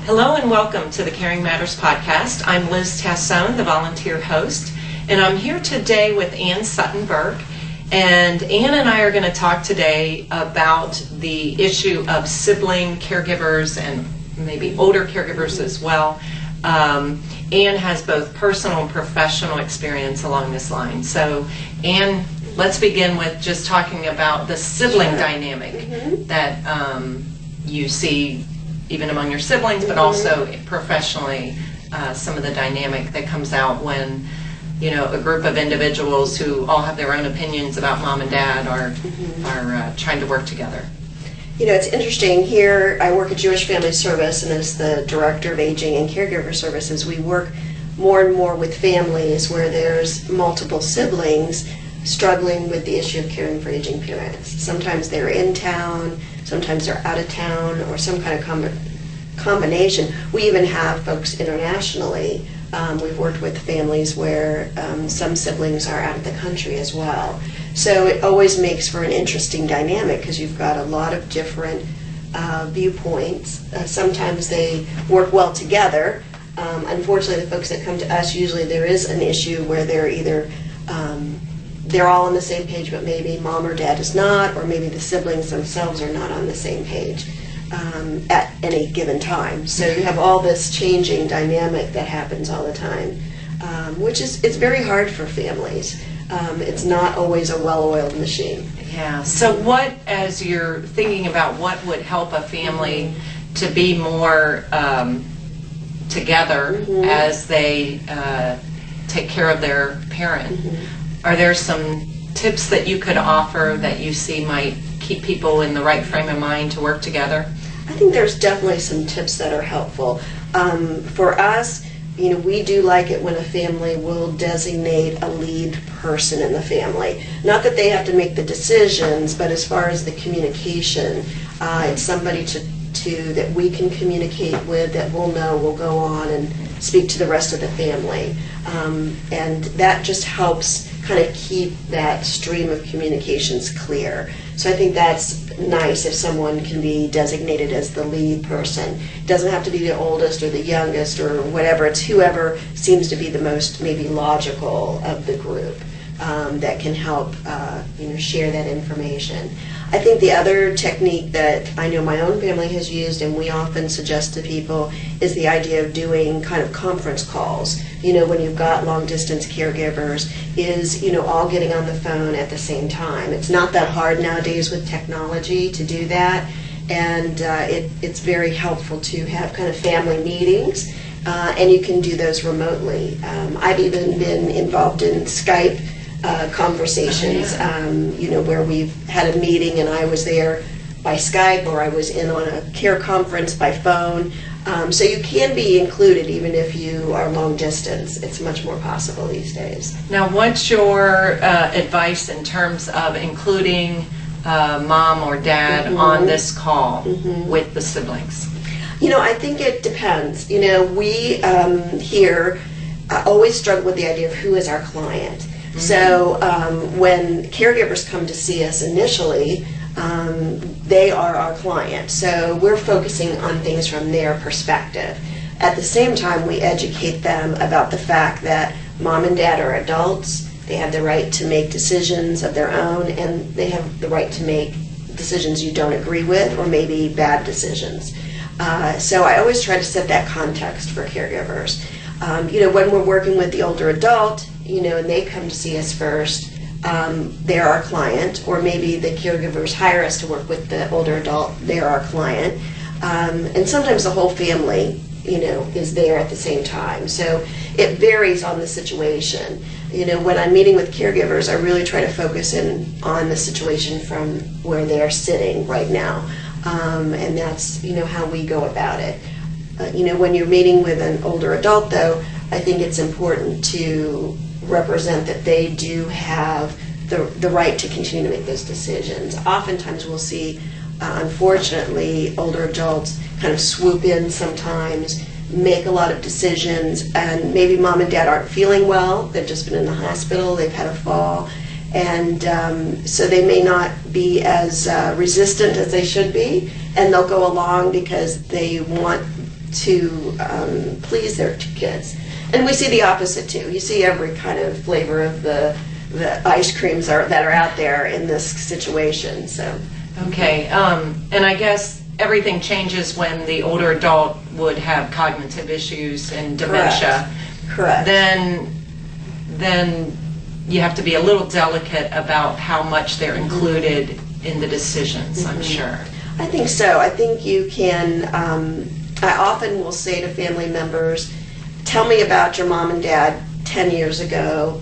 Hello and welcome to the Caring Matters podcast. I'm Liz Tassone, the volunteer host, and I'm here today with Sutton Burke. And Ann and I are going to talk today about the issue of sibling caregivers and maybe older caregivers as well. Ann has both personal and professional experience along this line. So Ann, let's begin with just talking about the sibling dynamic that you see even among your siblings, but also professionally, some of the dynamic that comes out when, you know, a group of individuals who all have their own opinions about mom and dad are trying to work together. You know, it's interesting. Here, I work at Jewish Family Service, and as the Director of Aging and Caregiver Services, we work more and more with families where there's multiple siblings struggling with the issue of caring for aging parents. Sometimes they're in town, sometimes they're out of town, or some kind of combination. We even have folks internationally. We've worked with families where some siblings are out of the country as well. So it always makes for an interesting dynamic because you've got a lot of different viewpoints. Sometimes they work well together. Unfortunately, the folks that come to us, usually there is an issue where they're either they're all on the same page, but maybe mom or dad is not, or maybe the siblings themselves are not on the same page at any given time. So you have all this changing dynamic that happens all the time, which is it's very hard for families. It's not always a well-oiled machine. Yeah. So what, as you're thinking about what would help a family to be more together as they take care of their parent, are there some tips that you could offer that you see might keep people in the right frame of mind to work together? I think there's definitely some tips that are helpful. For us, you know, we do like it when a family will designate a lead person in the family. Not that they have to make the decisions, but as far as the communication, it's somebody that we can communicate with, that we'll know will go on and speak to the rest of the family. And that just helps kind of keep that stream of communications clear. So I think that's nice if someone can be designated as the lead person. It doesn't have to be the oldest or the youngest or whatever. It's whoever seems to be the most maybe logical of the group that can help share that information. I think the other technique that I know my own family has used and we often suggest to people is the idea of doing kind of conference calls. You know, when you've got long distance caregivers, is, you know, all getting on the phone at the same time. It's not that hard nowadays with technology to do that, and it's very helpful to have kind of family meetings, and you can do those remotely. I've even been involved in Skype conversations, where we've had a meeting and I was there by Skype, or I was in on a care conference by phone. So you can be included even if you are long distance. It's much more possible these days. Now, what's your advice in terms of including mom or dad on this call with the siblings? You know, I think it depends. You know, we here always struggle with the idea of who is our client. So when caregivers come to see us initially, they are our client. So we're focusing on things from their perspective. At the same time, we educate them about the fact that mom and dad are adults. They have the right to make decisions of their own, and they have the right to make decisions you don't agree with, or maybe bad decisions. So I always try to set that context for caregivers. When we're working with the older adult, and they come to see us first, they're our client, or maybe the caregivers hire us to work with the older adult, they're our client. And sometimes the whole family, is there at the same time. So it varies on the situation. When I'm meeting with caregivers, I really try to focus in on the situation from where they're sitting right now. And that's, how we go about it. When you're meeting with an older adult, though, I think it's important to represent that they do have the right to continue to make those decisions. Oftentimes we'll see, unfortunately, older adults kind of swoop in sometimes, make a lot of decisions, and maybe mom and dad aren't feeling well, they've just been in the hospital, they've had a fall, And so they may not be as resistant as they should be, and they'll go along because they want to please their kids. And we see the opposite too. You see every kind of flavor of the ice creams that are out there in this situation. So okay, and I guess everything changes when the older adult would have cognitive issues and dementia. Correct. Then you have to be a little delicate about how much they're included in the decisions, I'm sure. I think so. I think you can, I often will say to family members, tell me about your mom and dad 10 years ago,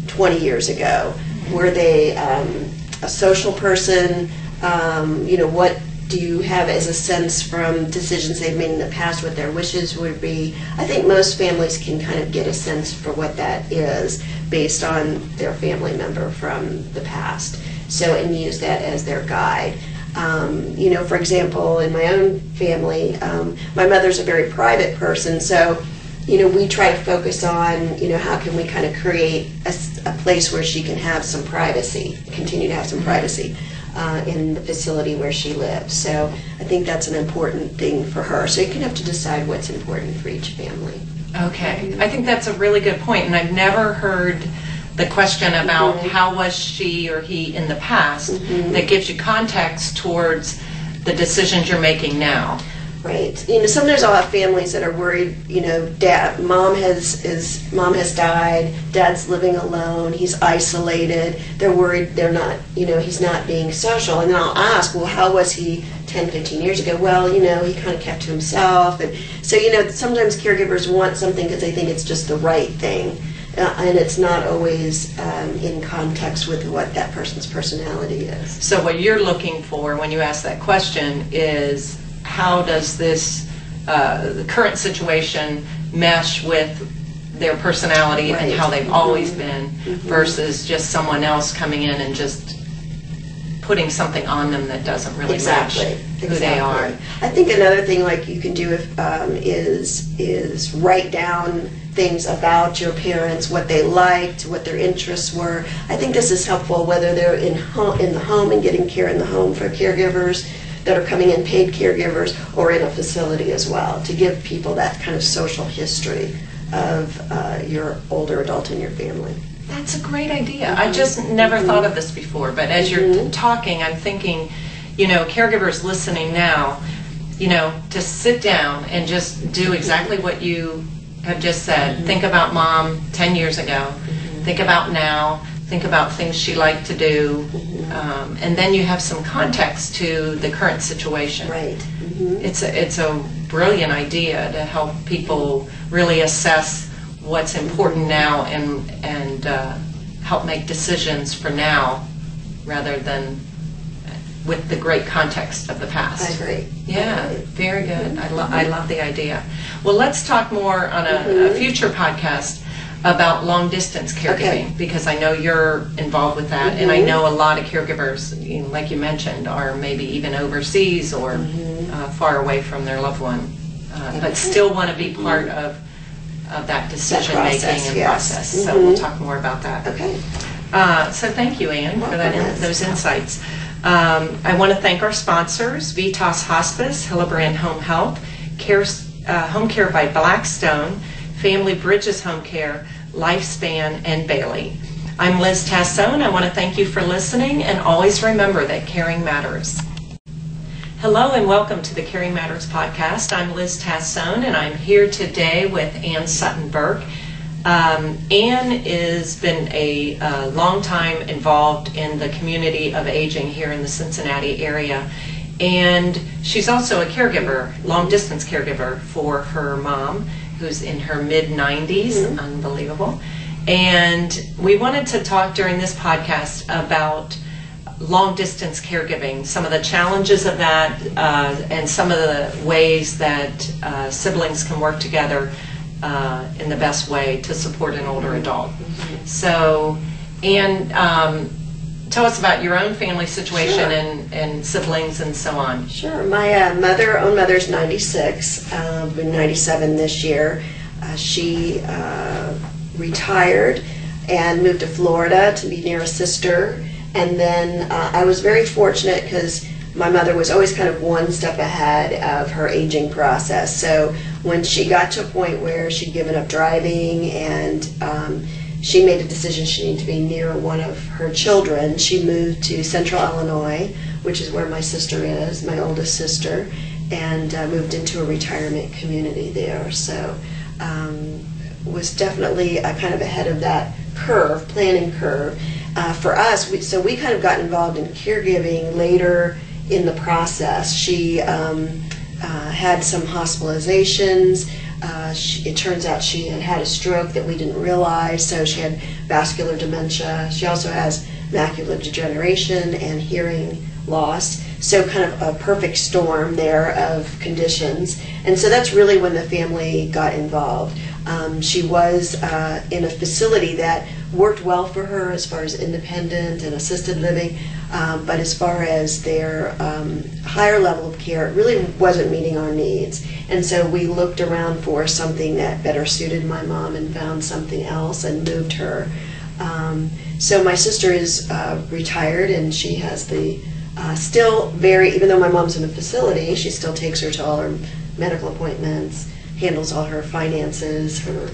20 years ago. Were they a social person? What do you have as a sense from decisions they've made in the past, what their wishes would be? I think most families can kind of get a sense for what that is based on their family member from the past. So, and use that as their guide. For example, in my own family, my mother's a very private person, so we try to focus on, how can we kind of create a place where she can have some privacy, continue to have some privacy in the facility where she lives. So I think that's an important thing for her. So you can have to decide what's important for each family. Okay. I think that's a really good point, and I've never heard the question about how was she or he in the past that gives you context towards the decisions you're making now. Right. Sometimes I'll have families that are worried, mom has died, dad's living alone, he's isolated, they're worried he's not being social. And then I'll ask, well, how was he 10, 15 years ago? Well, he kind of kept to himself. And so, sometimes caregivers want something because they think it's just the right thing. And it's not always in context with what that person's personality is. So what you're looking for when you ask that question is, how does this the current situation mesh with their personality and how they've always been versus just someone else coming in and just putting something on them that doesn't really match who they are. I think another thing like you can do is write down things about your parents, what they liked, what their interests were. I think this is helpful whether they're in the home and getting care in the home for caregivers that are coming in, paid caregivers, or in a facility as well, to give people that kind of social history of your older adult in your family. That's a great idea. I just never thought of this before, but as you're talking, I'm thinking, caregivers listening now, to sit down and just do exactly what you have just said. Think about mom 10 years ago. Think about now. Think about things she liked to do. And then you have some context to the current situation. Right. It's a brilliant idea to help people really assess what's important now and help make decisions for now rather than with the great context of the past. I agree. Yeah, very good. I love the idea. Well, let's talk more on a future podcast about long distance caregiving, because I know you're involved with that, and I know a lot of caregivers, like you mentioned, are maybe even overseas or far away from their loved one, but still want to be part of that decision making and process. So we'll talk more about that. Okay. So thank you, Anne, for those insights. I want to thank our sponsors: Vitas Hospice, Hillebrand Home Health, Home Care by Blackstone, Family Bridges Home Care, Lifespan, and Bailey. I'm Liz Tassone. I want to thank you for listening, and always remember that caring matters. Hello and welcome to the Caring Matters podcast. I'm Liz Tassone, and I'm here today with Ann Sutton Burke. Ann has been a long time involved in the community of aging here in the Cincinnati area, and she's also a caregiver, long distance caregiver for her mom, who's in her mid-90s, unbelievable. And we wanted to talk during this podcast about long distance caregiving, some of the challenges of that, and some of the ways that siblings can work together in the best way to support an older adult. So, Anne, tell us about your own family situation and siblings and so on. Sure. My own mother's 96, been 97 this year. She retired and moved to Florida to be near a sister. And then I was very fortunate because my mother was always kind of one step ahead of her aging process. So when she got to a point where she'd given up driving and she made a decision she needed to be near one of her children, she moved to Central Illinois, which is where my sister is, my oldest sister, and moved into a retirement community there. So was definitely kind of ahead of that curve, planning curve. For us, we kind of got involved in caregiving later in the process. She had some hospitalizations. It turns out she had had a stroke that we didn't realize, so she had vascular dementia. She also has macular degeneration and hearing loss, so kind of a perfect storm there of conditions. And so that's really when the family got involved. She was in a facility that worked well for her as far as independent and assisted living, but as far as their higher level of care, it really wasn't meeting our needs. And so we looked around for something that better suited my mom and found something else and moved her. So my sister is retired, and she has the still very, even though my mom's in a facility, she still takes her to all her medical appointments, handles all her finances, her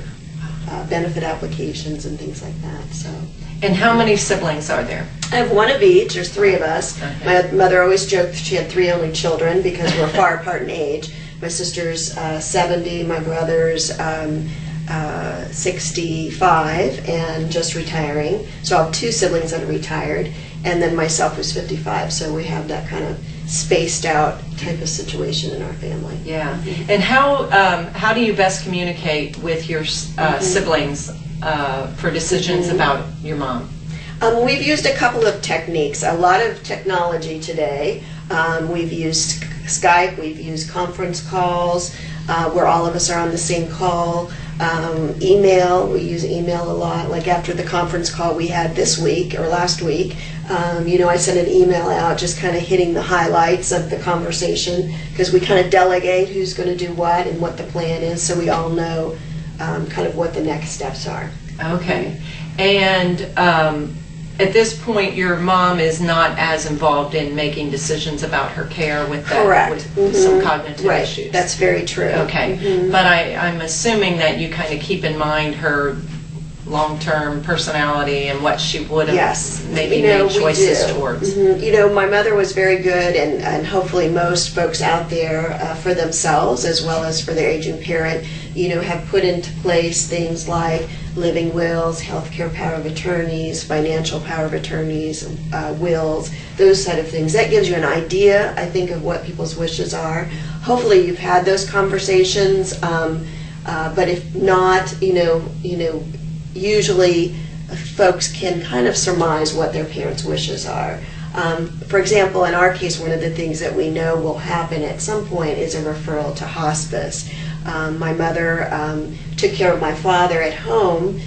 benefit applications and things like that. So. And how many siblings are there? I have one of each. There's three of us. Okay. My mother always joked she had three only children because we're far apart in age. My sister's 70, my brother's 65 and just retiring. So I have two siblings that are retired, and then myself who's 55. So we have that kind of spaced out type of situation in our family. Yeah. And how do you best communicate with your siblings for decisions about your mom? We've used a couple of techniques, a lot of technology today. We've used Skype, we've used conference calls where all of us are on the same call. Email, we use email a lot. Like after the conference call we had this week or last week, I sent an email out just kind of hitting the highlights of the conversation, because we kind of delegate who's going to do what and what the plan is, so we all know kind of what the next steps are. Okay. And at this point, your mom is not as involved in making decisions about her care with that, Correct. with some cognitive Right. issues. That's very true. Okay. But I'm assuming that you kind of keep in mind her long-term personality and what she would have maybe made choices towards. My mother was very good, and hopefully most folks out there for themselves as well as for their aging parent, have put into place things like living wills, healthcare power of attorneys, financial power of attorneys, wills, those sort of things. That gives you an idea, I think, of what people's wishes are. Hopefully you've had those conversations, but if not, usually folks can kind of surmise what their parents' wishes are. For example, in our case, one of the things that we know will happen at some point is a referral to hospice. My mother took care of my father at home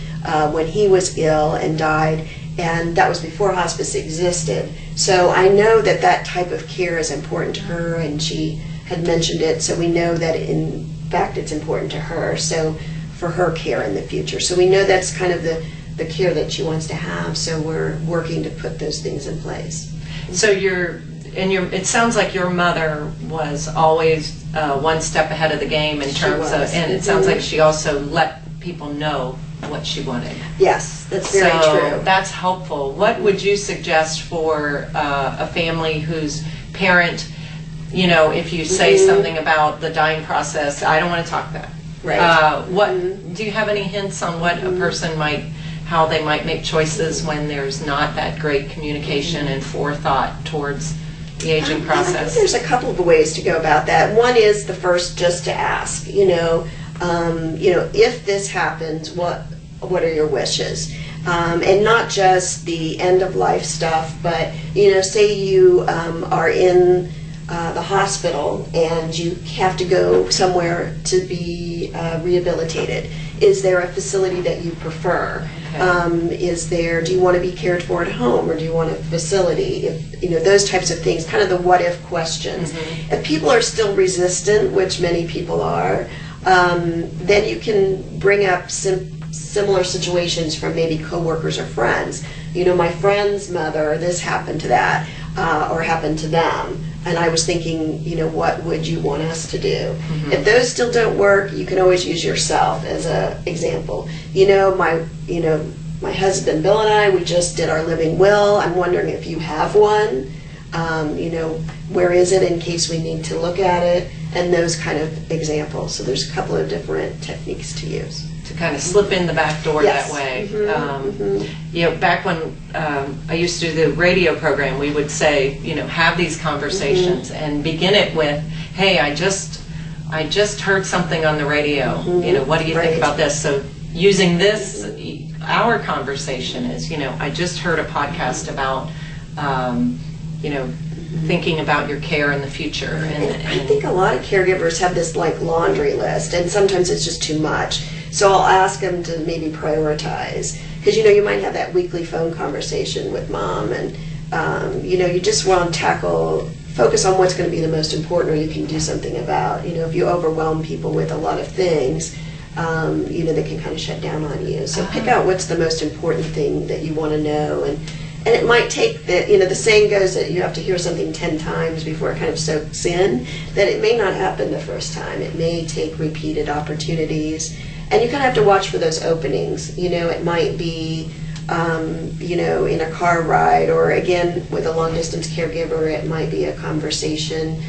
when he was ill and died, and that was before hospice existed. So I know that that type of care is important to her, and she had mentioned it, so we know that in fact it's important to her. So for her care in the future. So we know that's kind of the care that she wants to have, so we're working to put those things in place. So it sounds like your mother was always one step ahead of the game in terms of, and it sounds like she also let people know what she wanted. Yes, that's very true. That's helpful. What would you suggest for a family whose parent, if you say something about the dying process, I don't want to talk that. Right. Do you have any hints on what a person how they might make choices when there's not that great communication and forethought towards the aging process? I think there's a couple of ways to go about that. One is the first, just to ask, if this happens, what are your wishes? And not just the end of life stuff, but say you are in the hospital and you have to go somewhere to be rehabilitated. Is there a facility that you prefer? Okay. Do you want to be cared for at home, or do you want a facility? Those types of things, kind of the what if questions. If people are still resistant, which many people are, then you can bring up similar situations from maybe coworkers or friends. You know, my friend's mother, this happened to that, or happened to them. And I was thinking, you know, what would you want us to do? Mm-hmm. If those still don't work, you can always use yourself as an example. You know, my husband Bill and I, we just did our living will. I'm wondering if you have one. You know, where is it in case we need to look at it, and those kind of examples. So there's a couple of different techniques to use. To kind of slip in the back door Yes. that way. Mm-hmm. You know, back when I used to do the radio program, we would say, you know, have these conversations and begin it with, hey, I just heard something on the radio. You know, what do you think about this? So using this, our conversation is, you know, I just heard a podcast about, you know, thinking about your care in the future. And I think a lot of caregivers have this like laundry list, and sometimes it's just too much. So I'll ask them to maybe prioritize, because you know, you might have that weekly phone conversation with mom, and you know, you just want to focus on what's going to be the most important, or you can do something about. You know, if you overwhelm people with a lot of things, you know, they can kind of shut down on you. So pick out what's the most important thing that you want to know, and it might take that, you know, the saying goes that you have to hear something 10 times before it kind of soaks in, that it may not happen the first time. It may take repeated opportunities, and you kind of have to watch for those openings. You know, it might be, you know, in a car ride, or again, with a long-distance caregiver, it might be a conversation,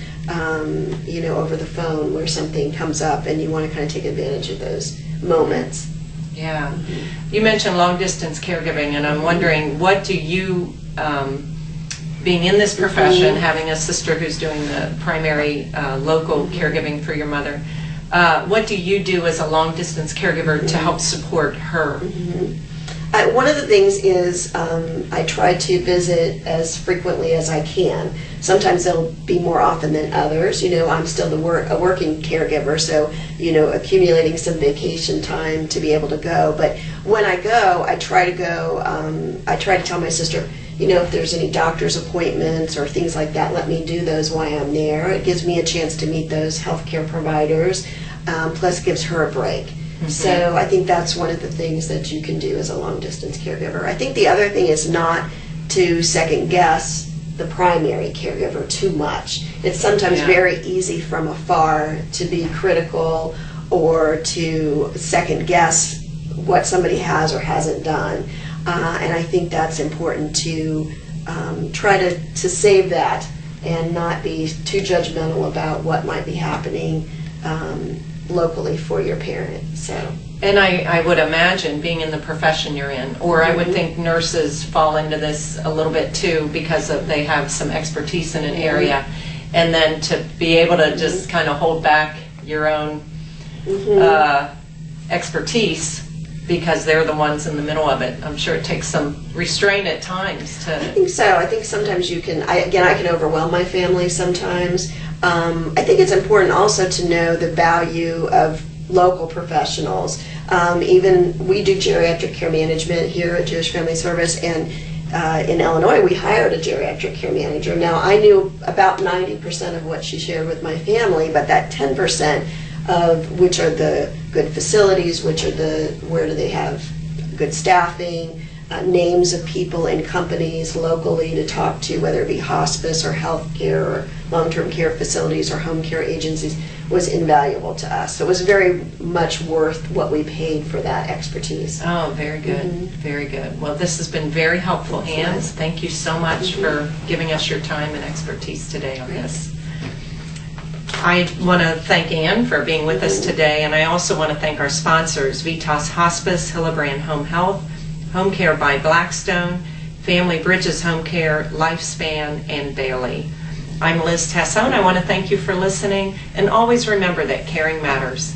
you know, over the phone where something comes up and you want to kind of take advantage of those moments. Yeah. You mentioned long-distance caregiving, and I'm wondering, what do you, being in this profession, having a sister who's doing the primary local caregiving for your mother, what do you do as a long-distance caregiver to help support her? One of the things is I try to visit as frequently as I can. Sometimes they'll be more often than others. You know, I'm still a working caregiver, so, you know, accumulating some vacation time to be able to go. But when I go, I try to tell my sister, you know, if there's any doctor's appointments or things like that, let me do those while I'm there. It gives me a chance to meet those healthcare providers, plus gives her a break. So I think that's one of the things that you can do as a long-distance caregiver. I think the other thing is not to second-guess the primary caregiver too much. It's sometimes very easy from afar to be critical or to second-guess what somebody has or hasn't done. And I think that's important to try to save that and not be too judgmental about what might be happening locally for your parent. So. And I would imagine, being in the profession you're in, or I would think nurses fall into this a little bit too, because they have some expertise in an area, and then to be able to just kind of hold back your own expertise because they're the ones in the middle of it. I'm sure it takes some restraint at times to... I think so. I think sometimes you can, I can overwhelm my family sometimes. I think it's important also to know the value of local professionals. Even we do geriatric care management here at Jewish Family Service, and in Illinois we hired a geriatric care manager. Now I knew about 90% of what she shared with my family, but that 10% of which are the good facilities, where do they have good staffing, names of people and companies locally to talk to, whether it be hospice or health care or long-term care facilities or home care agencies, was invaluable to us. So it was very much worth what we paid for that expertise. Oh, very good. Very good. Well, this has been very helpful, Anne. Thank you so much for giving us your time and expertise today on this. I want to thank Anne for being with us today, and I also want to thank our sponsors, Vitas Hospice, Hillebrand Home Health, Home Care by Blackstone, Family Bridges Home Care, Lifespan, and Bailey. I'm Liz Tassone. I want to thank you for listening, and always remember that caring matters.